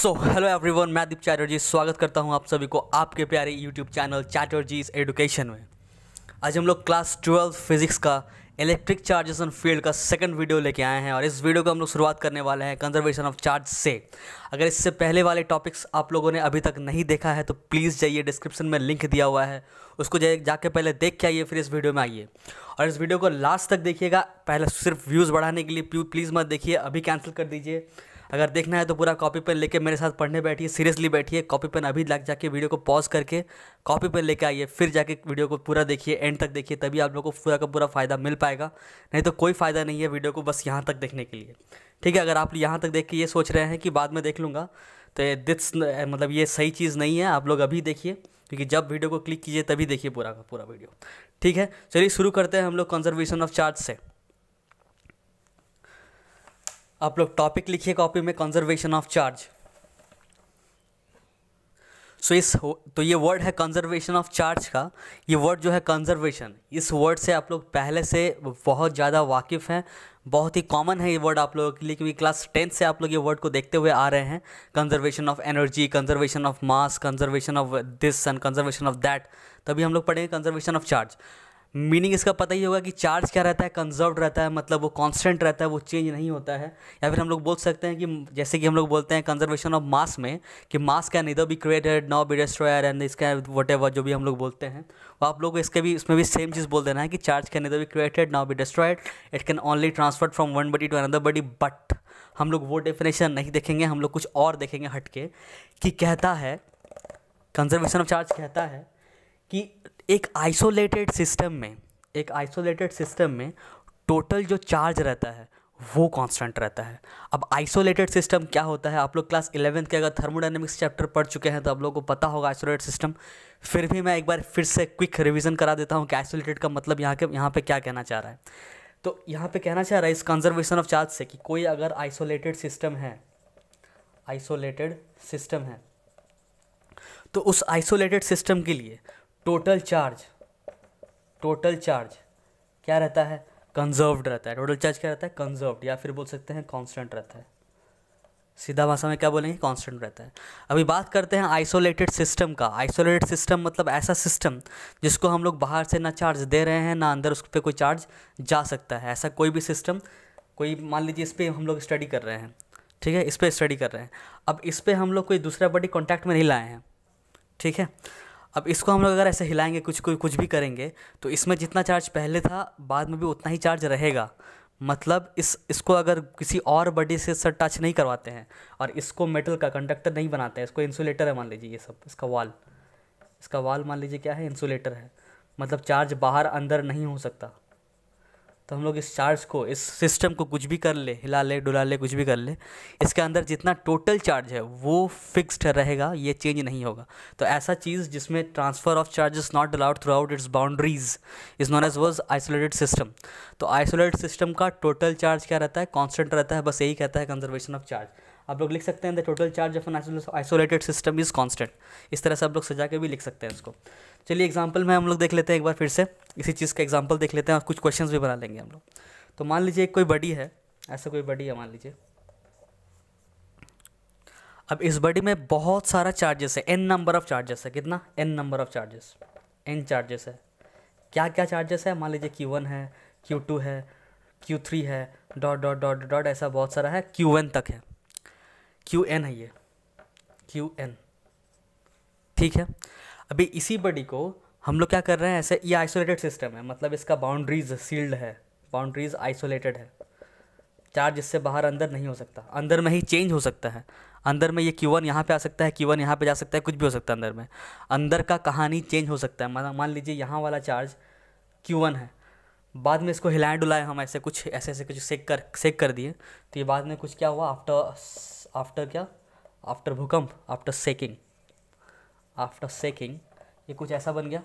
Hello everyone, मैं दीप चैटर्जी स्वागत करता हूं आप सभी को आपके प्यारे यूट्यूब चैनल चैटर्जीज एजुकेशन में। आज हम लोग क्लास 12 फिजिक्स का इलेक्ट्रिक चार्जेस एंड फील्ड का सेकंड वीडियो लेके आए हैं और इस वीडियो को हम लोग शुरुआत करने वाले हैं कंजर्वेशन ऑफ चार्ज से। अगर इससे पहले वाले टॉपिक्स आप लोगों ने अभी तक नहीं देखा है तो प्लीज़ जाइए, डिस्क्रिप्शन में लिंक दिया हुआ है, उसको जाके पहले देख के आइए, फिर इस वीडियो में आइए और इस वीडियो को लास्ट तक देखिएगा। पहले सिर्फ व्यूज़ बढ़ाने के लिए प्लीज़ मत देखिए, अभी कैंसिल कर दीजिए। अगर देखना है तो पूरा कॉपी पेन लेके मेरे साथ पढ़ने बैठिए, सीरियसली बैठिए, कॉपी पेन अभी लग जाके वीडियो को पॉज करके कॉपी पेन लेके आइए, फिर जाके वीडियो को पूरा देखिए, एंड तक देखिए, तभी आप लोगों को पूरा का पूरा फ़ायदा मिल पाएगा। नहीं तो कोई फ़ायदा नहीं है वीडियो को बस यहाँ तक देखने के लिए, ठीक है। अगर आप यहाँ तक देख के ये सोच रहे हैं कि बाद में देख लूँगा तो दिस मतलब ये सही चीज़ नहीं है। आप लोग अभी देखिए, क्योंकि जब वीडियो को क्लिक कीजिए तभी देखिए पूरा का पूरा वीडियो, ठीक है। चलिए शुरू करते हैं हम लोग कंजर्वेशन ऑफ चार्ज से। आप लोग टॉपिक लिखिए कॉपी में, कंजर्वेशन ऑफ चार्ज। तो ये वर्ड है कंजर्वेशन ऑफ चार्ज का। ये वर्ड जो है कंजर्वेशन, इस वर्ड से आप लोग पहले से बहुत ज़्यादा वाकिफ़ हैं, बहुत ही कॉमन है ये वर्ड आप लोगों के लिए, क्योंकि क्लास 10 से आप लोग ये वर्ड को देखते हुए आ रहे हैं। Conservation of energy, conservation of mass, conservation of this and conservation of that, तभी हम लोग पढ़ेंगे कंजर्वेशन ऑफ चार्ज। मीनिंग इसका पता ही होगा कि चार्ज क्या रहता है, कंजर्व्ड रहता है, मतलब वो कांस्टेंट रहता है, वो चेंज नहीं होता है। या फिर हम लोग बोल सकते हैं कि जैसे कि हम लोग बोलते हैं कंजर्वेशन ऑफ मास में कि मास can neither be created nor be destroyed and इसका व्हाटएवर जो भी हम लोग बोलते हैं, वो आप लोग इसमें भी सेम चीज़ बोल देना है कि charge can neither be created nor be destroyed, it can only transferred from one body to another body. But हम लोग वो डेफिनेशन नहीं देखेंगे, हम लोग कुछ और देखेंगे हटके, कि कहता है कंजर्वेशन ऑफ चार्ज कहता है कि एक आइसोलेटेड सिस्टम में टोटल जो चार्ज रहता है वो कांस्टेंट रहता है। अब आइसोलेटेड सिस्टम क्या होता है, आप लोग क्लास 11 के अगर थर्मोडायनेमिक्स चैप्टर पढ़ चुके हैं तो आप लोगों को पता होगा आइसोलेटेड सिस्टम। फिर भी मैं एक बार फिर से क्विक रिवीजन करा देता हूँ कि आइसोलेटेड का मतलब यहाँ पे क्या कहना चाह रहा है। तो यहाँ पे कहना चाह रहा है इस कंजर्वेशन ऑफ चार्ज से कि कोई अगर आइसोलेटेड सिस्टम है तो उस आइसोलेटेड सिस्टम के लिए टोटल चार्ज क्या रहता है, कंजर्व्ड रहता है। टोटल चार्ज क्या रहता है, कंजर्व्ड, या फिर बोल सकते हैं कांस्टेंट रहता है। सीधा भाषा में क्या बोलेंगे, कांस्टेंट रहता है। अभी बात करते हैं आइसोलेटेड सिस्टम का। आइसोलेटेड सिस्टम मतलब ऐसा सिस्टम जिसको हम लोग बाहर से ना चार्ज दे रहे हैं ना अंदर उस पर कोई चार्ज जा सकता है। ऐसा कोई भी सिस्टम, कोई मान लीजिए इस पर हम लोग स्टडी कर रहे हैं, ठीक है, इस पर स्टडी कर रहे हैं। अब इस पर हम लोग कोई दूसरा बॉडी कॉन्टैक्ट में नहीं लाए हैं, ठीक है। अब इसको हम लोग अगर ऐसे हिलाएंगे, कुछ भी करेंगे तो इसमें जितना चार्ज पहले था बाद में भी उतना ही चार्ज रहेगा। मतलब इसको अगर किसी और बॉडी से सर टच नहीं करवाते हैं और इसको मेटल का कंडक्टर नहीं बनाते हैं, इसको इंसुलेटर है मान लीजिए, ये सब इसका वाल मान लीजिए क्या है, इंसुलेटर है, मतलब चार्ज बाहर अंदर नहीं हो सकता। तो हम लोग इस चार्ज को, इस सिस्टम को कुछ भी कर ले, हिला ले, डुला ले, कुछ भी कर ले, इसके अंदर जितना टोटल चार्ज है वो फिक्स्ड रहेगा, ये चेंज नहीं होगा। तो ऐसा चीज़ जिसमें transfer of charges not allowed throughout its boundaries is known as was isolated system. तो आइसोलेटेड सिस्टम का टोटल चार्ज क्या रहता है, कांस्टेंट रहता है। बस यही कहता है कंजर्वेशन ऑफ चार्ज। आप लोग लिख सकते हैं the total charge of an isolated system is constant. इस तरह से आप लोग सजा के भी लिख सकते हैं इसको। चलिए एग्जांपल में हम लोग देख लेते हैं एक बार फिर से, इसी चीज़ का एग्जांपल देख लेते हैं और कुछ क्वेश्चंस भी बना लेंगे हम लोग। तो मान लीजिए कोई बॉडी है, ऐसा कोई बॉडी है मान लीजिए। अब इस बॉडी में बहुत सारा चार्जेस है, n नंबर ऑफ चार्जेस है। कितना, n number of charges, n charges है। क्या क्या चार्जेस है, मान लीजिए Q1 है, Q2 है, Q3 है, डॉट डॉट डॉट डॉट, ऐसा बहुत सारा है, Qn तक है, Qn है ये, Qn, ठीक है। अभी इसी बॉडी को हम लोग क्या कर रहे हैं, ऐसे ये आइसोलेटेड सिस्टम है, मतलब इसका बाउंड्रीज सील्ड है, बाउंड्रीज आइसोलेटेड है। चार्ज इससे बाहर अंदर नहीं हो सकता, अंदर में ही चेंज हो सकता है। अंदर में ये Q1 यहाँ पे आ सकता है, Q1 यहाँ पे जा सकता है, कुछ भी हो सकता है अंदर में। अंदर का कहानी चेंज हो सकता है। मान लीजिए यहाँ वाला चार्ज Q1 है, बाद में इसको हिलाए डुलाए हम ऐसे कुछ सेक कर दिए, तो ये बाद में कुछ क्या हुआ, आफ्टर भूकंप, आफ्टर सेकिंग ये कुछ ऐसा बन गया।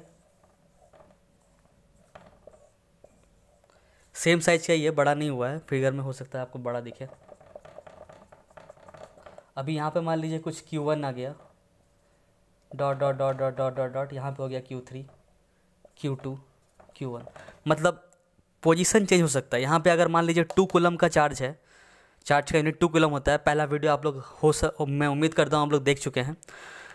सेम साइज का, ये बड़ा नहीं हुआ है, फिगर में हो सकता है आपको बड़ा दिखे। अभी यहाँ पे मान लीजिए कुछ Q1 आ गया, dot dot dot dot dot dot dot, यहाँ पे हो गया Q3, Q2, Q1, मतलब पोजीशन चेंज हो सकता है। यहाँ पे अगर मान लीजिए 2 कूलम का चार्ज है, चार्ज का यूनिट 2 कूलम होता है। पहला वीडियो आप लोग मैं उम्मीद करता हूँ आप लोग देख चुके हैं।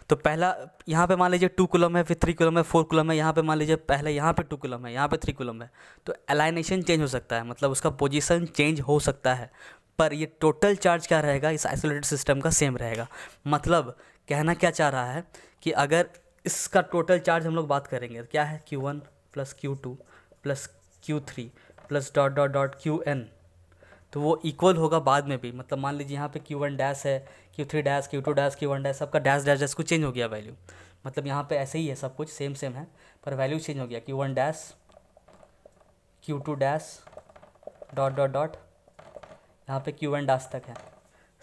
तो पहला यहाँ पे मान लीजिए 2 कूलम है, फिर 3 कूलम है, 4 कूलम है, यहाँ पे मान लीजिए पहले यहाँ पे 2 कूलम है, यहाँ पे 3 कूलम है। तो अलाइनेशन चेंज हो सकता है, मतलब उसका पोजीशन चेंज हो सकता है, पर ये टोटल चार्ज क्या रहेगा इस आइसोलेटेड सिस्टम का सेम रहेगा। मतलब कहना क्या चाह रहा है कि अगर इसका टोटल चार्ज हम लोग बात करेंगे क्या है, Q1 plus Q2 plus Q3 plus dot dot dot Qn, तो वो इक्वल होगा बाद में भी। मतलब मान लीजिए यहाँ पे Q1 डैश है, Q3 dash, Q2 dash, Q1 dash, सबका डैश डैश डैश कुछ चेंज हो गया वैल्यू। मतलब यहाँ पे ऐसे ही है, सब कुछ सेम सेम है, पर वैल्यू चेंज हो गया। Q1 dash, Q2 dash, dot dot dot, यहाँ पे Qn डैश तक है।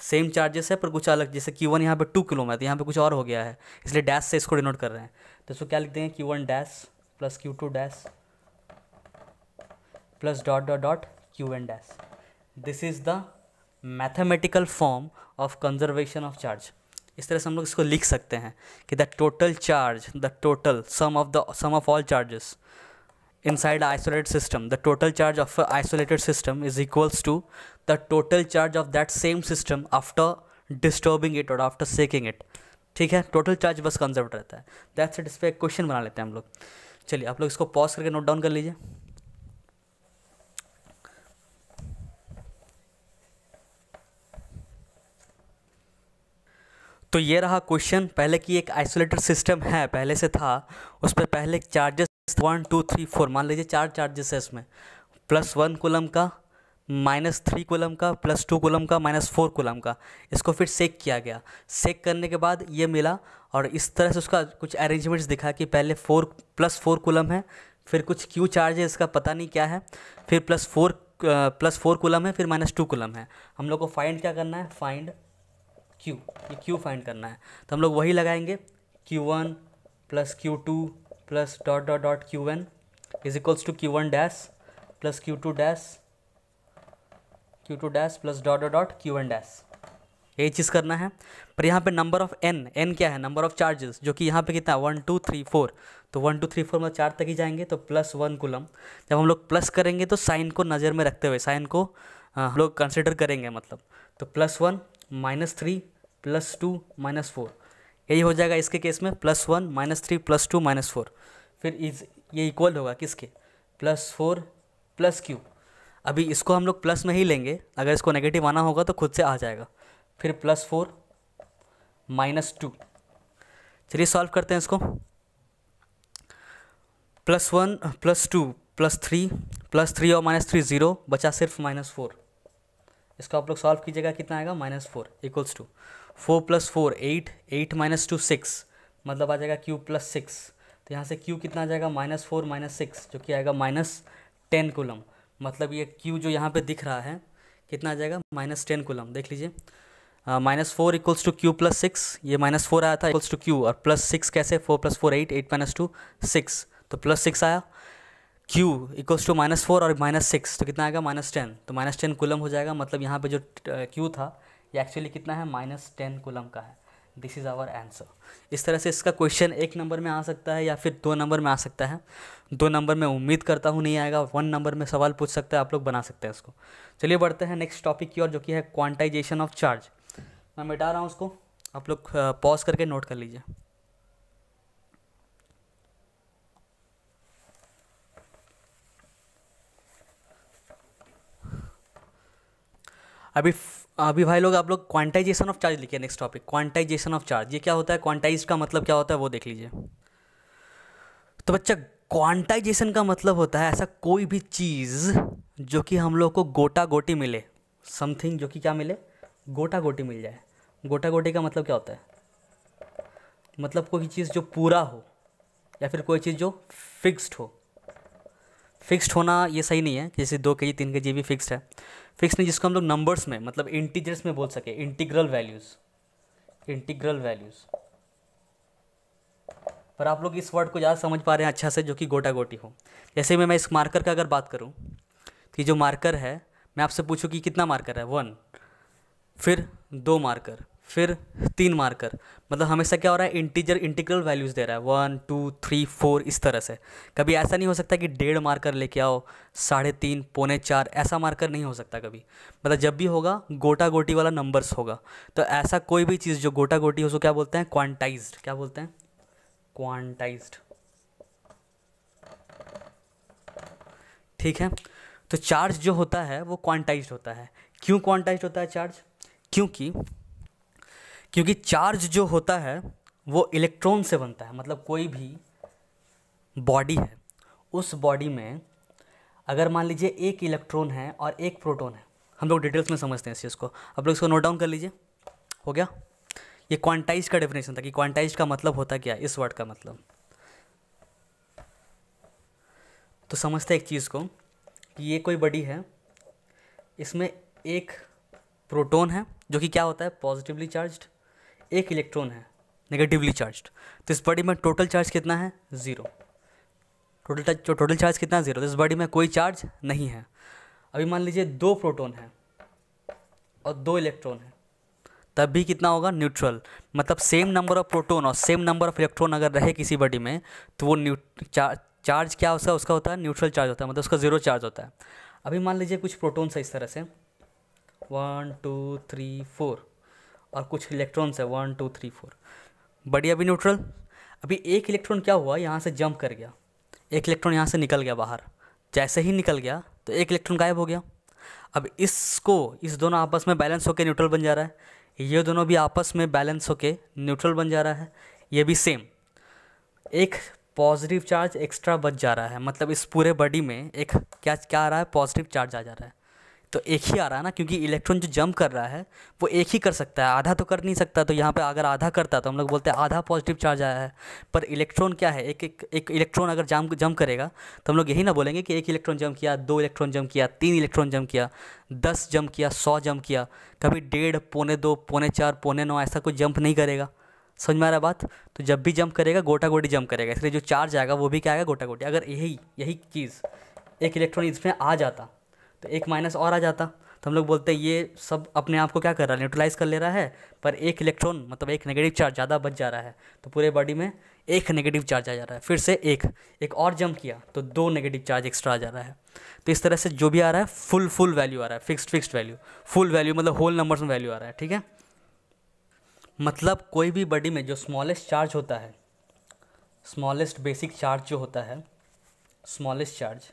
सेम चार्जेस है पर कुछ अलग, जैसे Q1 यहाँ पे 2 किलो है तो यहाँ पे कुछ और हो गया है, इसलिए डैश से इसको डिनोट कर रहे हैं। तो इसको क्या लिख देंगे, Q1 dash plus Q2 dash plus dot dot dot Qn dash. This is the mathematical form of conservation of charge. इस तरह से हम लोग इसको लिख सकते हैं कि the total charge, the total sum of all charges inside an isolated system, the total charge of an isolated system is equals to the total charge of that same system after disturbing it or after shaking it। ठीक है, total charge बस conserve रहता है। That's it. इस पर एक question बना लेते हैं हम लोग। चलिए आप लोग इसको पॉज करके नोट डाउन कर लीजिए। तो ये रहा क्वेश्चन। पहले की एक आइसोलेटेड सिस्टम है, पहले से था, उस पर पहले चार्जेस 1 2 3 4 मान लीजिए 4 चार्जेस है इसमें, +1 कूलम का, -3 कूलम का, +2 कूलम का, -4 कूलम का। इसको फिर सेक किया गया। सेक करने के बाद ये मिला और इस तरह से उसका कुछ अरेंजमेंट्स दिखा कि पहले +4 कूलम है, फिर कुछ क्यू चार्ज है, इसका पता नहीं क्या है, फिर +4 कूलम है, फिर -2 कूलम है। हम लोग को फाइंड क्या करना है, फाइंड Q, ये Q फाइंड करना है। तो हम लोग वही लगाएंगे, Q1 plus Q2 plus dot dot dot Qn is equals to Q1 dash plus Q2 dash plus dot dot dot Qn dash. यही चीज़ करना है। पर यहाँ पे नंबर ऑफ n क्या है, नंबर ऑफ चार्जेस, जो कि यहाँ पे कितना 1 2 3 4, तो 1 2 3 4 मतलब 4 तक ही जाएंगे। तो +1 कूलम, जब हम लोग प्लस करेंगे तो साइन को नज़र में रखते हुए, साइन को हम लोग कंसिडर करेंगे, मतलब तो +1 -3 +2 -4, यही हो जाएगा इसके केस में, +1 -3 +2 -4। फिर ये इक्वल होगा किसके, +4 प्लस Q। अभी इसको हम लोग प्लस में ही लेंगे, अगर इसको नेगेटिव आना होगा तो खुद से आ जाएगा। फिर +4 -2। चलिए सॉल्व करते हैं इसको। +1 +2 +3 और -3 0, बचा सिर्फ -4। इसको आप लोग सॉल्व कीजिएगा, कितना आएगा, -4 इक्वल्स टू 4 + 4 8, 8 - 2 6, मतलब आ जाएगा Q + 6। तो यहाँ से Q कितना आ जाएगा, -4 -6, जो कि आएगा -10 कूलम। मतलब ये Q जो यहाँ पे दिख रहा है कितना आ जाएगा, -10 कूलम। देख लीजिए, -4 इक्वल्स टू Q + 6, ये -4 आया था इक्वल्स टू Q, और +6 कैसे, 4 + 4 8, 8 - 2 6, तो +6 आया। Q इक्वल्स टू -4 और -6, तो कितना आएगा, -10, तो -10 कूलम हो जाएगा। मतलब यहाँ पे जो Q था ये एक्चुअली कितना है, -10 कूलम का है। This is our answer. इस तरह से इसका क्वेश्चन 1 नंबर में आ सकता है या फिर 2 नंबर में आ सकता है। 2 नंबर में उम्मीद करता हूँ नहीं आएगा, 1 नंबर में सवाल पूछ सकता है, आप लोग बना सकते हैं इसको। चलिए बढ़ते हैं नेक्स्ट टॉपिक की ओर, जो कि है क्वांटाइजेशन ऑफ चार्ज। मैं मिटा रहा हूँ उसको, आप लोग पॉज करके नोट कर लीजिए। अभी भाई लोग आप लोग क्वांटाइजेशन ऑफ चार्ज लिखिए। Next topic quantization of charge. ये क्या होता है, क्वांटाइज का मतलब क्या होता है वो देख लीजिए। तो बच्चा क्वांटाइजेशन का मतलब होता है ऐसा कोई भी चीज़ जो कि हम लोग को गोटा गोटी मिले, समथिंग जो कि क्या मिले, गोटा गोटी मिल जाए। गोटा गोटी का मतलब क्या होता है, मतलब कोई चीज़ जो पूरा हो या फिर कोई चीज़ जो फिक्स्ड हो। फिक्स्ड होना ये सही नहीं है, जैसे 2 kg 3 kg भी फिक्स्ड है। फिक्स नहीं जिसको हम लोग नंबर्स में, मतलब इंटीजर्स में बोल सके, इंटीग्रल वैल्यूज़। पर आप लोग इस वर्ड को ज़्यादा समझ पा रहे हैं अच्छा से, जो कि गोटा गोटी हो। जैसे मैं इस मार्कर का अगर बात करूं कि जो मार्कर है, मैं आपसे पूछूं कि कितना मार्कर है, 1, फिर 2 मार्कर, फिर 3 मार्कर, मतलब हमेशा क्या हो रहा है, इंटीग्रल वैल्यूज़ दे रहा है 1 2 3 4 इस तरह से। कभी ऐसा नहीं हो सकता कि 1.5 मार्कर लेके आओ, 3.5 पौने 4, ऐसा मार्कर नहीं हो सकता कभी। मतलब जब भी होगा गोटा गोटी वाला नंबर्स होगा। तो ऐसा कोई भी चीज़ जो गोटा गोटी हो उसको क्या बोलते हैं, क्वांटाइज्ड। क्या बोलते हैं, क्वांटाइज्ड। ठीक है, तो चार्ज जो होता है वो क्वांटाइज्ड होता है। क्यों क्वांटाइज्ड होता है चार्ज, क्योंकि चार्ज जो होता है वो इलेक्ट्रॉन से बनता है। मतलब कोई भी बॉडी है, उस बॉडी में अगर मान लीजिए एक इलेक्ट्रॉन है और एक प्रोटॉन है, हम लोग डिटेल्स में समझते हैं इस चीज़ को, आप लोग इसको नोट डाउन कर लीजिए। हो गया, ये क्वांटाइज का डेफिनेशन था कि क्वांटाइज का मतलब होता क्या है, इस वर्ड का मतलब। तो समझते हैं एक चीज़ को कि ये कोई बॉडी है, इसमें एक प्रोटॉन है जो कि क्या होता है, पॉजिटिवली चार्ज्ड, एक इलेक्ट्रॉन है नेगेटिवली चार्ज्ड। तो इस बॉडी में टोटल चार्ज कितना है, 0। टोटल चार्ज कितना है, 0। तो इस बॉडी में कोई चार्ज नहीं है। अभी मान लीजिए 2 प्रोटॉन है और 2 इलेक्ट्रॉन है, तब भी कितना होगा, न्यूट्रल। मतलब सेम नंबर ऑफ प्रोटॉन और सेम नंबर ऑफ इलेक्ट्रॉन अगर रहे किसी बॉडी में तो वो चार्ज क्या उसका होता है, न्यूट्रल चार्ज होता है, मतलब उसका 0 चार्ज होता है। अभी मान लीजिए कुछ प्रोटॉन्स है इस तरह से 1 2 3 4 और कुछ इलेक्ट्रॉन्स है 1 2 3 4, बॉडी अभी न्यूट्रल। अभी एक इलेक्ट्रॉन क्या हुआ, यहाँ से जंप कर गया, एक इलेक्ट्रॉन यहाँ से निकल गया बाहर। जैसे ही निकल गया तो एक इलेक्ट्रॉन गायब हो गया। अब इस दोनों आपस में बैलेंस होकर न्यूट्रल बन जा रहा है, ये दोनों भी आपस में बैलेंस होके न्यूट्रल बन जा रहा है, ये भी सेम। एक पॉजिटिव चार्ज एक्स्ट्रा बच जा रहा है, मतलब इस पूरे बॉडी में एक क्या क्या आ रहा है, पॉजिटिव चार्ज आ जा रहा है। तो एक ही आ रहा है ना, क्योंकि इलेक्ट्रॉन जो जंप कर रहा है वो एक ही कर सकता है, आधा तो कर नहीं सकता। तो यहाँ पे अगर आधा करता तो हम लोग बोलते हैं आधा पॉजिटिव चार्ज आया है। पर इलेक्ट्रॉन क्या है, एक इलेक्ट्रॉन अगर जंप करेगा तो हम लोग यही ना बोलेंगे कि 1 इलेक्ट्रॉन जंप किया, 2 इलेक्ट्रॉन जंप किया, 3 इलेक्ट्रॉन जंप किया, 10 जंप किया, 100 जंप किया। कभी 1.5 पौने 2 पौने 4 पौने 9 ऐसा कुछ जंप नहीं करेगा। समझ में आ रहा है बात। तो जब भी जंप करेगा गोटा गोटी जंप करेगा, इसलिए जो चार्ज आएगा वो भी क्या आएगा, गोटा गोटी। अगर यही चीज़ एक इलेक्ट्रॉन इसमें आ जाता तो एक माइनस और आ जाता, तो हम लोग बोलते हैं ये सब अपने आप को क्या कर रहा है, न्यूट्रलाइज कर ले रहा है। पर एक इलेक्ट्रॉन मतलब एक नेगेटिव चार्ज ज़्यादा बच जा रहा है, तो पूरे बॉडी में एक नेगेटिव चार्ज आ जा रहा है। फिर से एक और जंप किया तो 2 नेगेटिव चार्ज एक्स्ट्रा आ जा रहा है। तो इस तरह से जो भी आ रहा है फुल वैल्यू आ रहा है, फिक्स्ड वैल्यू, फुल वैल्यू मतलब होल नंबर्स में वैल्यू आ रहा है। ठीक है, मतलब कोई भी बॉडी में जो स्मॉलेस्ट चार्ज होता है, स्मॉलेस्ट बेसिक चार्ज जो होता है, स्मॉलेस्ट चार्ज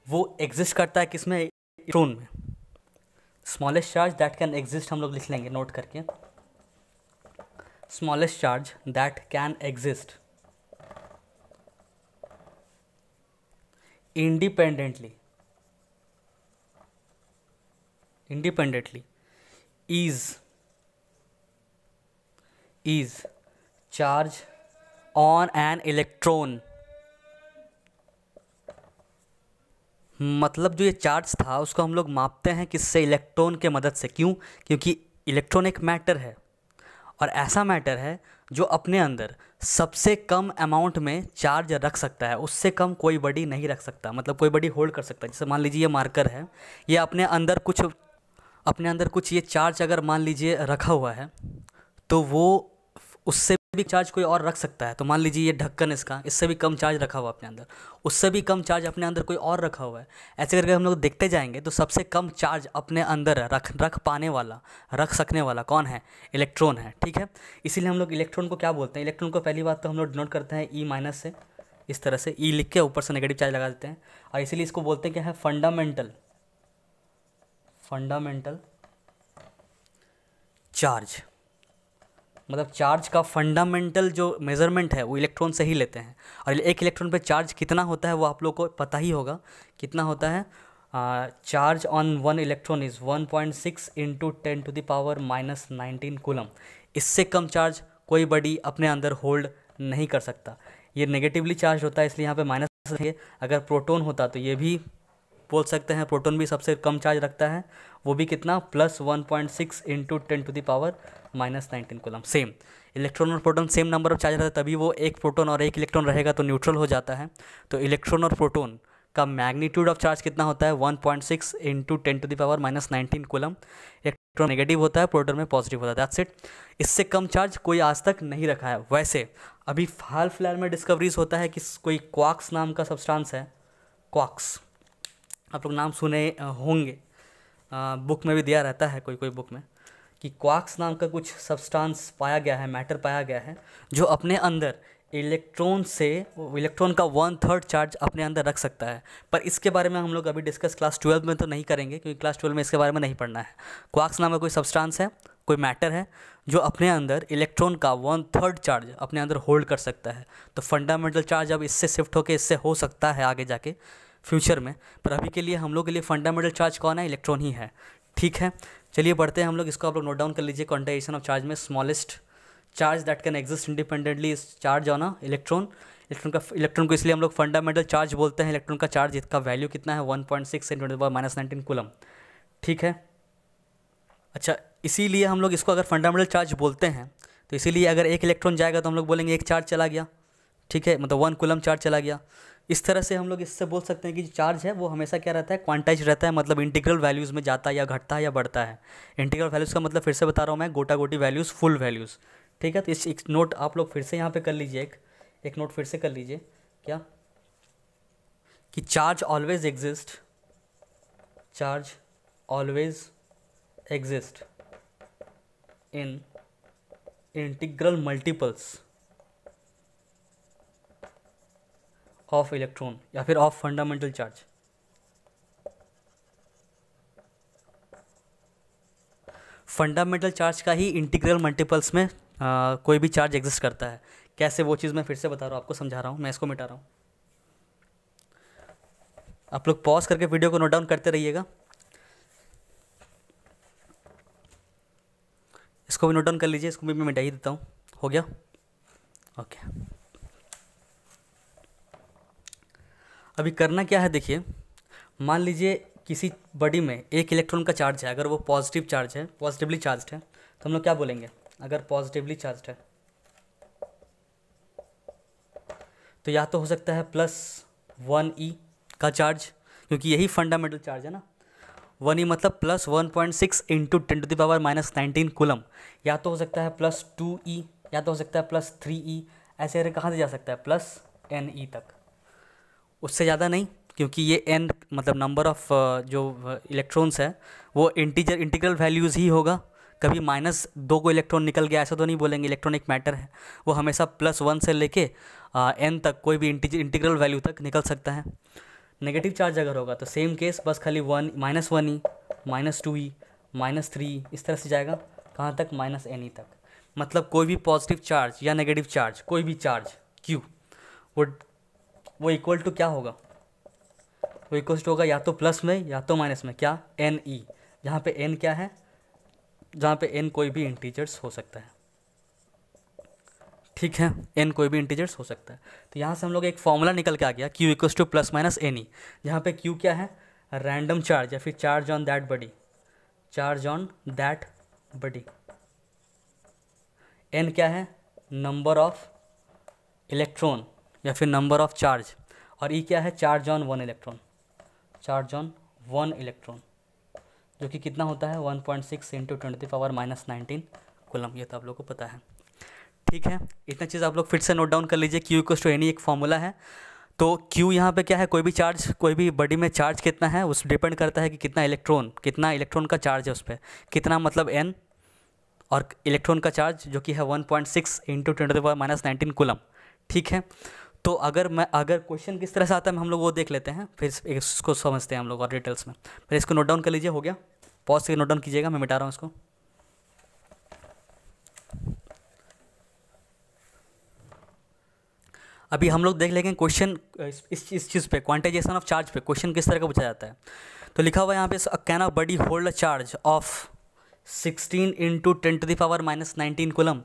वो एग्जिस्ट करता है किसमें, इलेक्ट्रॉन में। Smallest charge that can exist, हम लोग लिख लेंगे नोट करके, smallest charge that can exist independently is charge on an electron। मतलब जो ये चार्ज था उसको हम लोग मापते हैं किससे, इलेक्ट्रॉन के मदद से। क्यों, क्योंकि इलेक्ट्रॉन एक मैटर है और ऐसा मैटर है जो अपने अंदर सबसे कम अमाउंट में चार्ज रख सकता है, उससे कम कोई बॉडी नहीं रख सकता। मतलब कोई बॉडी होल्ड कर सकता है। जैसे मान लीजिए ये मार्कर है, ये अपने अंदर कुछ ये चार्ज अगर मान लीजिए रखा हुआ है तो वो उससे भी चार्ज कोई और रख सकता है। तो मान लीजिए ये ढक्कन इससे भी कम चार्ज रखा हुआ अपने अंदर, उससे भी कम चार्ज अपने अंदर कोई और रखा हुआ है। ऐसे करके हम लोग देखते जाएंगे तो सबसे कम चार्ज अपने अंदर रख सकने वाला कौन है, इलेक्ट्रॉन है। ठीक है, इसीलिए हम लोग इलेक्ट्रॉन को क्या बोलते हैं, इलेक्ट्रॉन को पहली बात तो हम लोग डिनोट करते हैं ई माइनस से, इस तरह से ई लिख के ऊपर से नेगेटिव चार्ज लगा देते हैं। और इसीलिए इसको बोलते हैं क्या है, फंडामेंटल चार्ज। मतलब चार्ज का फंडामेंटल जो मेज़रमेंट है वो इलेक्ट्रॉन से ही लेते हैं। और एक इलेक्ट्रॉन पे चार्ज कितना होता है वो आप लोग को पता ही होगा, कितना होता है। Charge on 1 electron is 1.6 × 10⁻⁻19 coulomb. इससे कम चार्ज कोई बॉडी अपने अंदर होल्ड नहीं कर सकता। ये नेगेटिवली चार्ज होता है इसलिए यहाँ पे माइनस है। अगर प्रोटॉन होता तो ये भी बोल सकते हैं, प्रोटॉन भी सबसे कम चार्ज रखता है, वो भी कितना, +1.6 × 10⁻⁻19 कूलम। सेम इलेक्ट्रॉन और proton same number of charge रहता है, तभी वो एक प्रोटॉन और एक इलेक्ट्रॉन रहेगा तो न्यूट्रल हो जाता है। तो इलेक्ट्रॉन और प्रोटॉन का मैग्नीट्यूड ऑफ चार्ज कितना होता है, 1.6 × 10⁻⁻19 कूलम। नेगेटिव होता है, प्रोटॉन में पॉजिटिव होता है, दैट्स इट। इससे कम चार्ज कोई आज तक नहीं रखा है। वैसे अभी हाल फिलहाल में डिस्कवरीज होता है कि कोई क्वार्क्स नाम का सब्सटेंस है, क्वार्क्स, आप लोग नाम सुने होंगे, बुक में भी दिया रहता है कोई कोई बुक में, कि क्वार्क्स नाम का कुछ सब्सटेंस पाया गया है, मैटर पाया गया है, जो अपने अंदर इलेक्ट्रॉन का 1/3 चार्ज अपने अंदर रख सकता है। पर इसके बारे में हम लोग अभी डिस्कस क्लास 12 में तो नहीं करेंगे, क्योंकि क्लास 12 में इसके बारे में नहीं पढ़ना है। क्वार्क्स नाम का कोई सब्सटेंस है, कोई मैटर है, जो अपने अंदर इलेक्ट्रॉन का 1/3 चार्ज अपने अंदर होल्ड कर सकता है। तो फंडामेंटल चार्ज अब इससे शिफ्ट होकर इससे हो सकता है आगे जाके फ्यूचर में, पर अभी के लिए हम लोग के लिए फंडामेंटल चार्ज कौन है? इलेक्ट्रॉन ही है। ठीक है, चलिए बढ़ते हैं हम लोग। इसको आप लोग नोट डाउन कर लीजिए। क्वांटाइजेशन ऑफ चार्ज में smallest charge that can exist independently is charge on a electron. Electron को इसलिए हम लोग फंडामेंटल चार्ज बोलते हैं। इलेक्ट्रॉन का चार्ज, इसका वैल्यू कितना है? 1.6 × 10⁻19 कूलम। ठीक है, अच्छा, इसीलिए हम लोग इसको अगर फंडामेंटल चार्ज बोलते हैं तो इसीलिए अगर एक इलेक्ट्रॉन जाएगा तो हम लोग बोलेंगे एक चार्ज चला गया। ठीक है, मतलब 1 कूलम चार्ज चला गया। इस तरह से हम लोग इससे बोल सकते हैं कि जो चार्ज है वो हमेशा क्या रहता है? क्वांटाइज रहता है, मतलब इंटीग्रल वैल्यूज़ में जाता है या घटता है या बढ़ता है। इंटीग्रल वैल्यूज़ का मतलब फिर से बता रहा हूँ मैं, गोटा गोटी वैल्यूज़, फुल वैल्यूज़। ठीक है, तो इस एक नोट आप लोग फिर से यहाँ पे कर लीजिए, एक नोट फिर से कर लीजिए, क्या कि charge always exist, charge always exist in integral multiples of electron या फिर of fundamental charge. Fundamental charge का ही इंटीग्रल मल्टीपल्स में कोई भी चार्ज एग्जिस्ट करता है। कैसे, वो चीज़ मैं फिर से बता रहा हूँ, आपको समझा रहा हूँ, मैं इसको मिटा रहा हूँ। आप लोग पॉज करके वीडियो को नोट डाउन करते रहिएगा। इसको भी नोट डाउन कर लीजिए, इसको भी मैं मिटा ही देता हूँ। हो गया? ओके। अभी करना क्या है, देखिए, मान लीजिए किसी बॉडी में एक इलेक्ट्रॉन का चार्ज है, अगर वो पॉजिटिव चार्ज है, पॉजिटिवली चार्ज है, तो हम लोग क्या बोलेंगे? अगर पॉजिटिवली चार्ज है तो या तो हो सकता है +1e का चार्ज, क्योंकि यही फंडामेंटल चार्ज है ना। 1e मतलब +1.6 × 10⁻19 कूलम। या तो हो सकता है +2e, या तो हो सकता है +3e। ऐसे अरे कहाँ से जा सकता है? +ne तक, उससे ज़्यादा नहीं, क्योंकि ये n मतलब नंबर ऑफ जो इलेक्ट्रॉन्स है वो इंटीग्रल वैल्यूज़ ही होगा। कभी -2 को इलेक्ट्रॉन निकल गया ऐसा तो नहीं बोलेंगे। इलेक्ट्रॉन एक मैटर है, वो हमेशा +1 से लेके n तक कोई भी इंटीग्रल वैल्यू तक निकल सकता है। नेगेटिव चार्ज अगर होगा तो सेम केस, बस खाली -1e, -2e, -3e, इस तरह से जाएगा। कहाँ तक? -ne तक। मतलब कोई भी पॉजिटिव चार्ज या नेगेटिव चार्ज, कोई भी चार्ज Q, वो इक्वल टू क्या होगा? वो इक्वल टू होगा या तो प्लस में या तो माइनस में, क्या? Ne, जहाँ पे n क्या है? जहाँ पे n कोई भी इंटीजर्स हो सकता है। ठीक है, n कोई भी इंटीजर्स हो सकता है। तो यहाँ से हम लोग एक फॉर्मूला निकल के आ गया, Q इक्वल्स टू +-ne, जहाँ पे Q क्या है? रैंडम चार्ज या फिर charge on that body, charge on that body. n क्या है? नंबर ऑफ इलेक्ट्रॉन या फिर नंबर ऑफ चार्ज। और E क्या है? Charge on 1 electron, charge on 1 electron, जो कि कितना होता है? 1.6 × 10⁻19 कूलम। ये तो आप लोग को पता है। ठीक है, इतना चीज़ आप लोग फिर से नोट डाउन कर लीजिए। Q इक्वल्स टू ne एक फॉर्मूला है। तो Q यहाँ पे क्या है? कोई भी चार्ज, कोई भी बॉडी में चार्ज कितना है उस डिपेंड करता है कि कितना इलेक्ट्रॉन का चार्ज है उस पर, कितना मतलब n, और इलेक्ट्रॉन का चार्ज जो कि है 1.6 × 10⁻19 कूलम। ठीक है, तो अगर क्वेश्चन किस तरह से आता है हम लोग वो देख लेते हैं, फिर इसको समझते हैं हम लोग और डिटेल्स में। फिर इसको नोट डाउन कर लीजिए। हो गया? पॉज से नोट डाउन कीजिएगा, मैं मिटा रहा हूँ इसको। अभी हम लोग देख लेंगे क्वेश्चन इस चीज़ पे, क्वांटाइजेशन ऑफ चार्ज पे क्वेश्चन किस तरह का पूछा जाता है। तो लिखा हुआ है यहाँ पे, can a body hold a charge of 16 × 10⁻19 coulomb.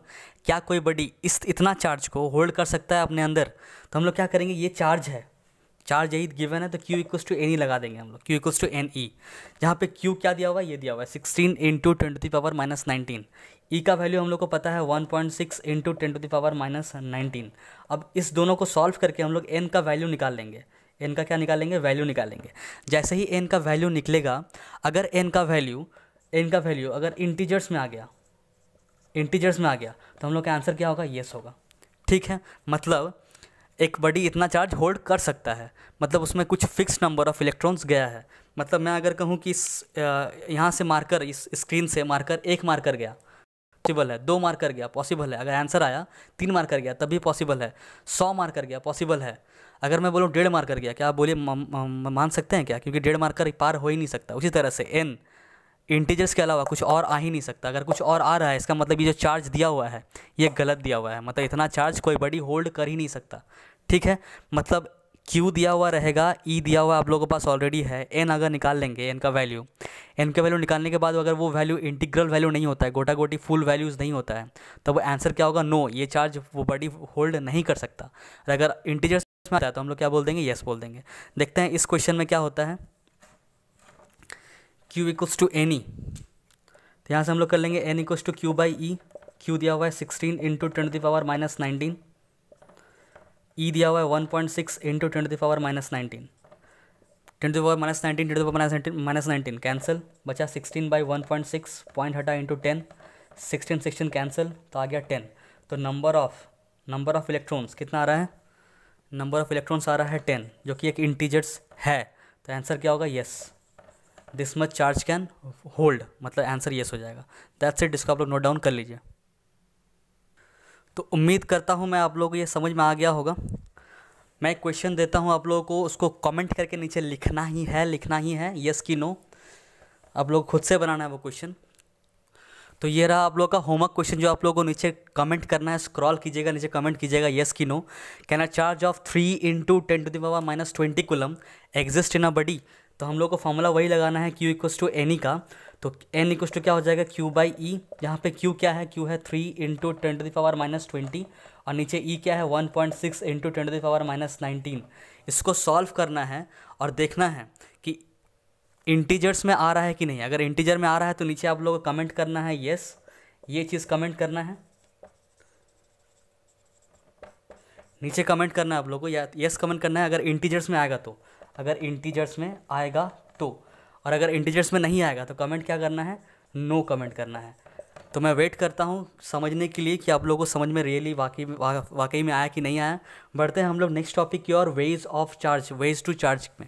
क्या कोई बॉडी इतना चार्ज को होल्ड कर सकता है अपने अंदर? तो हम लोग क्या करेंगे, ये चार्ज है, चार्ज यही गिवन है, तो Q इक्वल्स टू ne लगा देंगे हम लोग। Q इक्वल्स टू ne, जहाँ पे Q क्या दिया हुआ है? ये दिया हुआ है 16 × 10⁻19। E का वैल्यू हम लोग को पता है 1.6 × 10⁻19। अब इस दोनों को सॉल्व करके हम लोग n का वैल्यू निकाल लेंगे। n का क्या निकालेंगे? वैल्यू निकालेंगे। जैसे ही n का वैल्यू निकलेगा, अगर n का वैल्यू एन का वैल्यू अगर इंटीजर्स में आ गया, इंटीजर्स में आ गया तो हम लोग का आंसर क्या होगा, येस होगा। ठीक है, मतलब एक बॉडी इतना चार्ज होल्ड कर सकता है, मतलब उसमें कुछ फिक्स नंबर ऑफ इलेक्ट्रॉन्स गया है। मतलब मैं अगर कहूँ कि यहाँ से मार्कर, इस स्क्रीन से मार्कर 1 मार्कर गया पॉसिबल है, 2 मार्कर गया पॉसिबल है, अगर आंसर आया 3 मार्कर गया तब भी पॉसिबल है, 100 मार्कर गया पॉसिबल है। अगर मैं बोलूँ 1.5 मार्कर गया, क्या आप बोलिए मान सकते हैं क्या? क्योंकि 1.5 मार्कर पार हो ही नहीं सकता। उसी तरह से एन इंटीजर्स के अलावा कुछ और आ ही नहीं सकता। अगर कुछ और आ रहा है इसका मतलब ये जो चार्ज दिया हुआ है ये गलत दिया हुआ है, मतलब इतना चार्ज कोई बॉडी होल्ड कर ही नहीं सकता। ठीक है, मतलब Q दिया हुआ रहेगा, E दिया हुआ आप लोगों के पास ऑलरेडी है, N अगर निकाल लेंगे N का वैल्यू, N का वैल्यू निकालने के बाद अगर वो वैल्यू इंटीग्रल वैल्यू नहीं होता है, गोटा गोटी फुल वैल्यूज़ नहीं होता है, तब वो आंसर क्या होगा, नो, ये चार्ज वो बॉडी होल्ड नहीं कर सकता। और अगर इंटीजर्स में आता है तो हम लोग क्या बोल देंगे, येस बोल देंगे। देखते हैं इस क्वेश्चन में क्या होता है। Q equals to N E, तो यहाँ से हम लोग कर लेंगे N equals to Q by E. Q दिया हुआ है 16 इंटू 10⁻⁻19, E दिया हुआ है 1.6 इंटू 10⁻⁻19, 10⁻⁻19 10⁻⁻19 कैंसिल, बचा 16/1.6, पॉइंट हटा इंटू 10, 16 कैंसिल तो आ गया 10। तो नंबर ऑफ इलेक्ट्रॉन्स कितना आ रहा है, नंबर ऑफ इलेक्ट्रॉन्स आ रहा है 10, जो कि एक इंटीजर्स है। तो आंसर क्या होगा, yes, this much charge can hold, मतलब आंसर येस हो जाएगा। दैट्स इट, इसको आप लोग नोट डाउन कर लीजिए। तो उम्मीद करता हूँ मैं आप लोगों को ये समझ में आ गया होगा। मैं एक क्वेश्चन देता हूँ आप लोगों को, उसको कमेंट करके नीचे लिखना ही है, यस कि नो, आप लोग खुद से बनाना है वो क्वेश्चन। तो ये रहा आप लोगों का होमवर्क क्वेश्चन, जो आप लोगों को नीचे कमेंट करना है, स्क्रॉल कीजिएगा नीचे, कमेंट कीजिएगा यस कि no. Can a charge of 3 into 10⁻⁻20 coulomb exist in a body. तो हम लोग को फॉर्मूला वही लगाना है, Q equals to N E का। तो N इक्वल्स टू क्या हो जाएगा, Q बाई ई। यहाँ पे Q क्या है, Q है 3 इंटू 10⁻⁻20, और नीचे E क्या है 1.6 इंटू 10⁻⁻19। इसको सॉल्व करना है और देखना है कि इंटीजर्स में आ रहा है कि नहीं। अगर इंटीजर में आ रहा है तो नीचे आप लोगों को कमेंट करना है येस, ये चीज़ कमेंट करना है, नीचे कमेंट करना है आप लोगों को, या येस कमेंट करना है अगर इंटीजर्स में आएगा तो, अगर इंटीजर्स में आएगा तो। और अगर इंटीजर्स में नहीं आएगा तो कमेंट क्या करना है, नो कमेंट करना है। तो मैं वेट करता हूँ समझने के लिए कि आप लोगों को समझ में रियली वाकई में आया कि नहीं आया। बढ़ते हैं हम लोग नेक्स्ट टॉपिक की और, ways of charge, ways to charge में।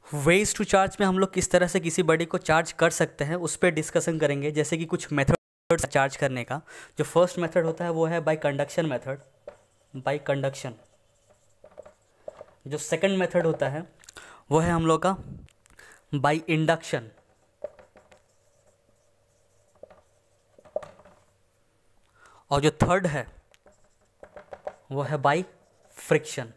वेज टू चार्ज में हम लोग किस तरह से किसी बॉडी को चार्ज कर सकते हैं उस पर डिस्कशन करेंगे। जैसे कि कुछ मेथड चार्ज करने का, जो फर्स्ट मेथड होता है वो है bye conduction method, bye conduction. जो सेकंड मेथड होता है वो है हम लोग का बाय इंडक्शन। और जो थर्ड है वो है बाय फ्रिक्शन।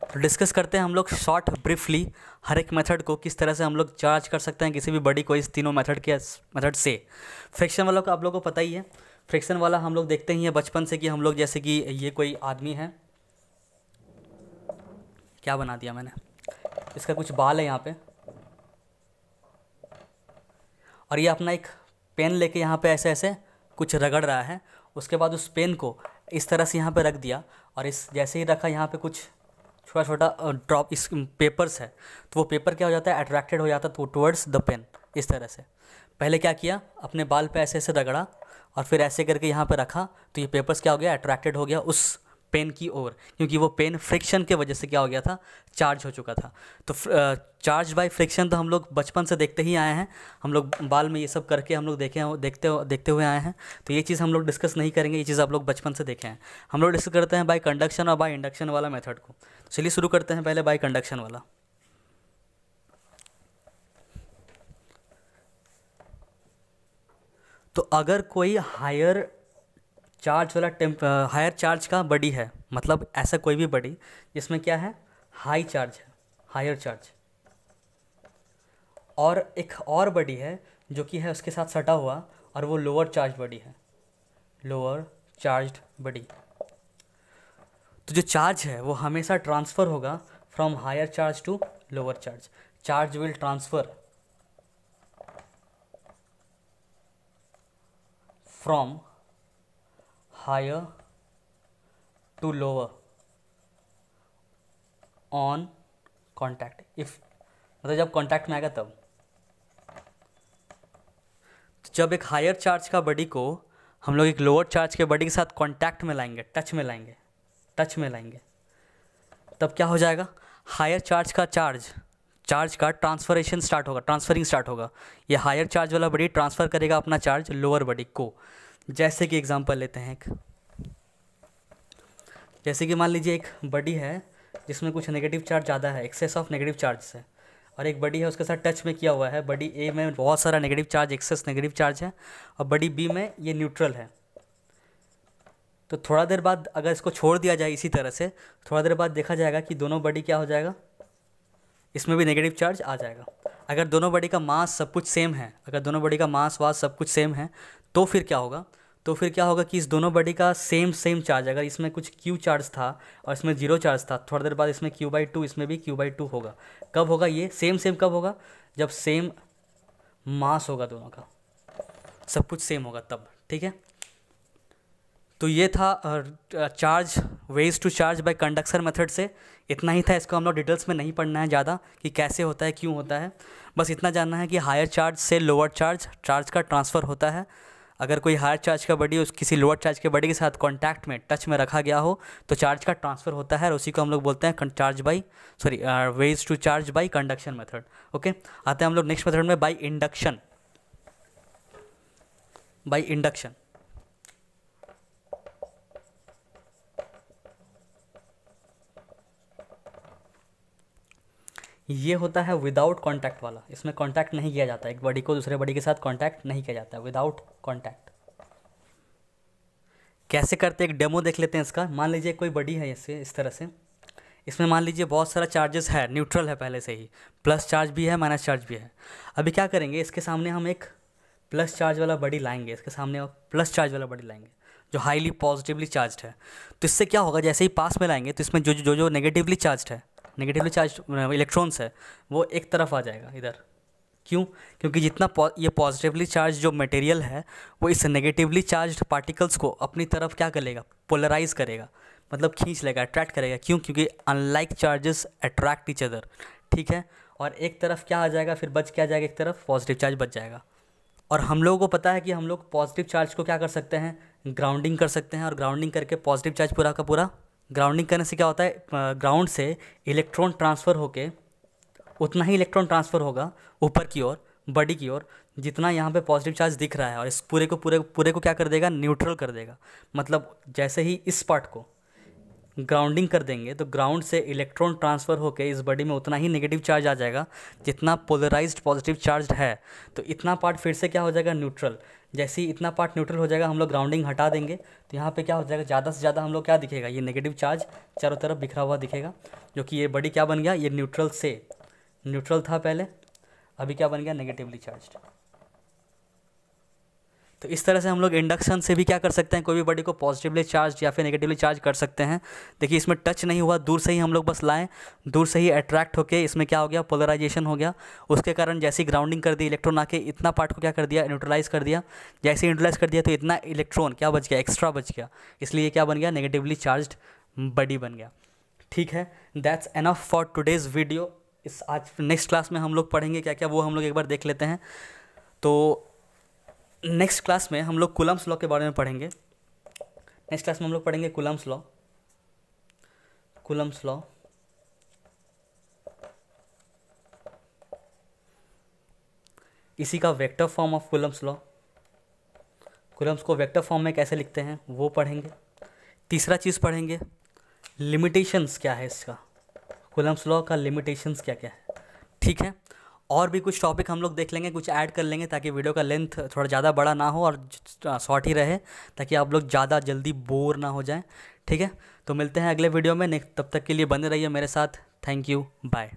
तो डिस्कस करते हैं हम लोग शॉर्ट ब्रीफली हर एक मेथड को, किस तरह से हम लोग चार्ज कर सकते हैं किसी भी बॉडी को इस तीनों मेथड से। फ्रिक्शन वाला को आप लोगों को पता ही है, फ्रिक्शन वाला हम लोग देखते ही हैं बचपन से कि हम लोग, जैसे कि ये कोई आदमी है, क्या बना दिया मैंने, इसका कुछ बाल है यहाँ पे, और ये अपना एक पेन लेके यहाँ पे ऐसे ऐसे कुछ रगड़ रहा है। उसके बाद उस पेन को इस तरह से यहाँ पे रख दिया, और इस जैसे ही रखा यहाँ पे कुछ छोटा छोटा ड्रॉप इस पेपर्स है, तो वो पेपर क्या हो जाता है, अट्रैक्टेड हो जाता है टुवर्ड्स द पेन। इस तरह से पहले क्या किया, अपने बाल पे ऐसे ऐसे रगड़ा और फिर ऐसे करके यहाँ पे रखा, तो ये पेपर्स क्या हो गया, अट्रैक्टेड हो गया उस पेन की ओर, क्योंकि वो पेन फ्रिक्शन के वजह से क्या हो गया था, चार्ज हो चुका था। तो चार्ज बाय फ्रिक्शन तो हम लोग बचपन से देखते ही आए हैं, हम लोग बाल में ये सब करके हम लोग देखते हुए आए हैं। तो ये चीज़ हम लोग डिस्कस नहीं करेंगे, ये चीज़ आप लोग बचपन से देखे हैं। हम लोग डिस्कस करते हैं बाय कंडक्शन और बाय इंडक्शन वाला मेथड को। चलिए शुरू करते हैं पहले बाय कंडक्शन वाला। तो अगर कोई हायर चार्ज का बॉडी है, मतलब ऐसा कोई भी बॉडी जिसमें क्या है, हाई चार्ज है, हायर चार्ज, और एक और बॉडी है जो कि है उसके साथ सटा हुआ और वो लोअर चार्ज बॉडी है, लोअर चार्ज्ड बॉडी। तो जो चार्ज है वो हमेशा ट्रांसफ़र होगा from higher charge to lower charge. Charge will transfer from higher to lower on contact, if मतलब जब कॉन्टैक्ट में आएगा तब। तो जब एक हायर चार्ज का बॉडी को हम लोग एक लोअर चार्ज के बॉडी के साथ कॉन्टैक्ट में लाएंगे, टच में लाएंगे, तब क्या हो जाएगा, हायर चार्ज का ट्रांसफरिंग स्टार्ट होगा। ये हायर चार्ज वाला बॉडी ट्रांसफ़र करेगा अपना चार्ज लोअर बॉडी को। जैसे कि एग्जांपल लेते हैं जैसे कि मान लीजिए एक बॉडी है जिसमें कुछ नेगेटिव चार्ज ज़्यादा है, एक्सेस ऑफ नेगेटिव चार्ज है, और एक बॉडी है उसके साथ टच में किया हुआ है, बॉडी ए में बहुत सारा negative charge, excess negative charge है, और बॉडी बी में ये न्यूट्रल है। तो थोड़ा देर बाद अगर इसको छोड़ दिया जाए इसी तरह से, थोड़ा देर बाद देखा जाएगा कि दोनों बॉडी क्या हो जाएगा, इसमें भी नेगेटिव चार्ज आ जाएगा। अगर दोनों बॉडी का मास सब कुछ सेम है, सब कुछ सेम है, तो फिर क्या होगा कि इस दोनों बॉडी का सेम चार्ज, अगर इसमें कुछ Q चार्ज था और इसमें 0 चार्ज था, थोड़ी देर बाद इसमें Q/2, इसमें भी Q/2 होगा। कब होगा ये सेम कब होगा, जब सेम मास होगा दोनों का, सब कुछ सेम होगा तब। ठीक है, तो ये था charge ways to charge by conduction method से। इतना ही था, इसको हम लोग डिटेल्स में नहीं पढ़ना है ज़्यादा कि कैसे होता है, क्यों होता है, बस इतना जानना है कि हायर चार्ज से लोअर चार्ज का ट्रांसफ़र होता है। अगर कोई हायर चार्ज का बॉडी किसी लोअर चार्ज के बॉडी के साथ कॉन्टैक्ट में, टच में रखा गया हो, तो चार्ज का ट्रांसफ़र होता है, और उसी को हम लोग बोलते हैं ways to charge by conduction method. Okay, आते हैं हम लोग नेक्स्ट मेथड में, बाय इंडक्शन। ये होता है विदाउट कॉन्टैक्ट वाला, इसमें कॉन्टैक्ट नहीं किया जाता, एक बॉडी को दूसरे बॉडी के साथ कॉन्टैक्ट नहीं किया जाता, विदाउट कॉन्टैक्ट। कैसे करते हैं, एक डेमो देख लेते हैं इसका। मान लीजिए कोई बॉडी है इस तरह से, इसमें मान लीजिए बहुत सारा चार्जेस है, न्यूट्रल है पहले से ही, प्लस चार्ज भी है, माइनस चार्ज भी है। अभी क्या करेंगे, इसके सामने हम एक प्लस चार्ज वाला बॉडी लाएंगे, जो हाईली पॉजिटिवली चार्ज है। तो इससे क्या होगा, जैसे ही पास में लाएंगे तो इसमें जो नेगेटिवली चार्ज इलेक्ट्रॉन्स है, वो एक तरफ आ जाएगा इधर। क्यों? क्योंकि जितना ये पॉजिटिवली चार्ज जो मटेरियल है, वो इस नेगेटिवली चार्ज पार्टिकल्स को अपनी तरफ क्या करेगा, पोलराइज करेगा, मतलब खींच लेगा, अट्रैक्ट करेगा। क्यों? क्योंकि unlike charges attract each other. ठीक है, और एक तरफ क्या आ जाएगा, फिर बच क्या जाएगा, एक तरफ पॉजिटिव चार्ज बच जाएगा। और हम लोगों को पता है कि हम लोग पॉजिटिव चार्ज को क्या कर सकते हैं, ग्राउंडिंग कर सकते हैं, और ग्राउंडिंग करके पॉजिटिव चार्ज पूरा का पूरा, ग्राउंडिंग करने से क्या होता है, ग्राउंड से इलेक्ट्रॉन ट्रांसफ़र होके उतना ही इलेक्ट्रॉन ट्रांसफ़र होगा ऊपर की ओर, बॉडी की ओर, जितना यहाँ पे पॉजिटिव चार्ज दिख रहा है, और इस पूरे को क्या कर देगा, न्यूट्रल कर देगा। मतलब जैसे ही इस पार्ट को ग्राउंडिंग कर देंगे, तो ग्राउंड से इलेक्ट्रॉन ट्रांसफ़र होकर इस बॉडी में उतना ही नेगेटिव चार्ज आ जाएगा जितना पोलराइज्ड पॉजिटिव चार्ज है। तो इतना पार्ट फिर से क्या हो जाएगा, न्यूट्रल। जैसे ही इतना पार्ट न्यूट्रल हो जाएगा, हम लोग ग्राउंडिंग हटा देंगे, तो यहाँ पे क्या हो जाएगा, ज़्यादा से ज़्यादा हम लोग क्या दिखेगा, ये नेगेटिव चार्ज चारों तरफ बिखरा हुआ दिखेगा, जो कि ये बॉडी क्या बन गया, ये न्यूट्रल था पहले, अभी क्या बन गया, नेगेटिवली चार्ज्ड। तो इस तरह से हम लोग इंडक्शन से भी क्या कर सकते हैं, कोई भी बॉडी को पॉजिटिवली चार्ज या फिर नेगेटिवली चार्ज कर सकते हैं। देखिए इसमें टच नहीं हुआ, दूर से ही हम लोग बस लाएं, दूर से ही अट्रैक्ट होके इसमें क्या हो गया, पोलराइजेशन हो गया। उसके कारण जैसे ही ग्राउंडिंग कर दी, इलेक्ट्रॉन आके इतना पार्ट को क्या कर दिया, न्यूट्रलाइज कर दिया। जैसे ही न्यूट्रलाइज कर दिया तो इतना इलेक्ट्रॉन क्या बच गया, एक्स्ट्रा बच गया, इसलिए क्या बन गया, नेगेटिवली चार्ज्ड बॉडी बन गया। ठीक है, that's enough for today's video. आज नेक्स्ट क्लास में हम लोग पढ़ेंगे क्या क्या, वो हम लोग एक बार देख लेते हैं। तो नेक्स्ट क्लास में हम लोग कूलम्स लॉ के बारे में पढ़ेंगे। नेक्स्ट क्लास में हम लोग पढ़ेंगे कूलम्स लॉ। इसी का vector form of Coulomb's law, Coulomb's को वेक्टर फॉर्म में कैसे लिखते हैं वो पढ़ेंगे। तीसरा चीज़ पढ़ेंगे लिमिटेशंस क्या है इसका, कूलम्स लॉ का लिमिटेशंस क्या क्या है। ठीक है, और भी कुछ टॉपिक हम लोग देख लेंगे, कुछ ऐड कर लेंगे, ताकि वीडियो का लेंथ थोड़ा ज़्यादा बड़ा ना हो और शॉर्ट ही रहे, ताकि आप लोग ज़्यादा जल्दी बोर ना हो जाएं। ठीक है, तो मिलते हैं अगले वीडियो में। तब तक के लिए बने रहिए मेरे साथ। Thank you, bye.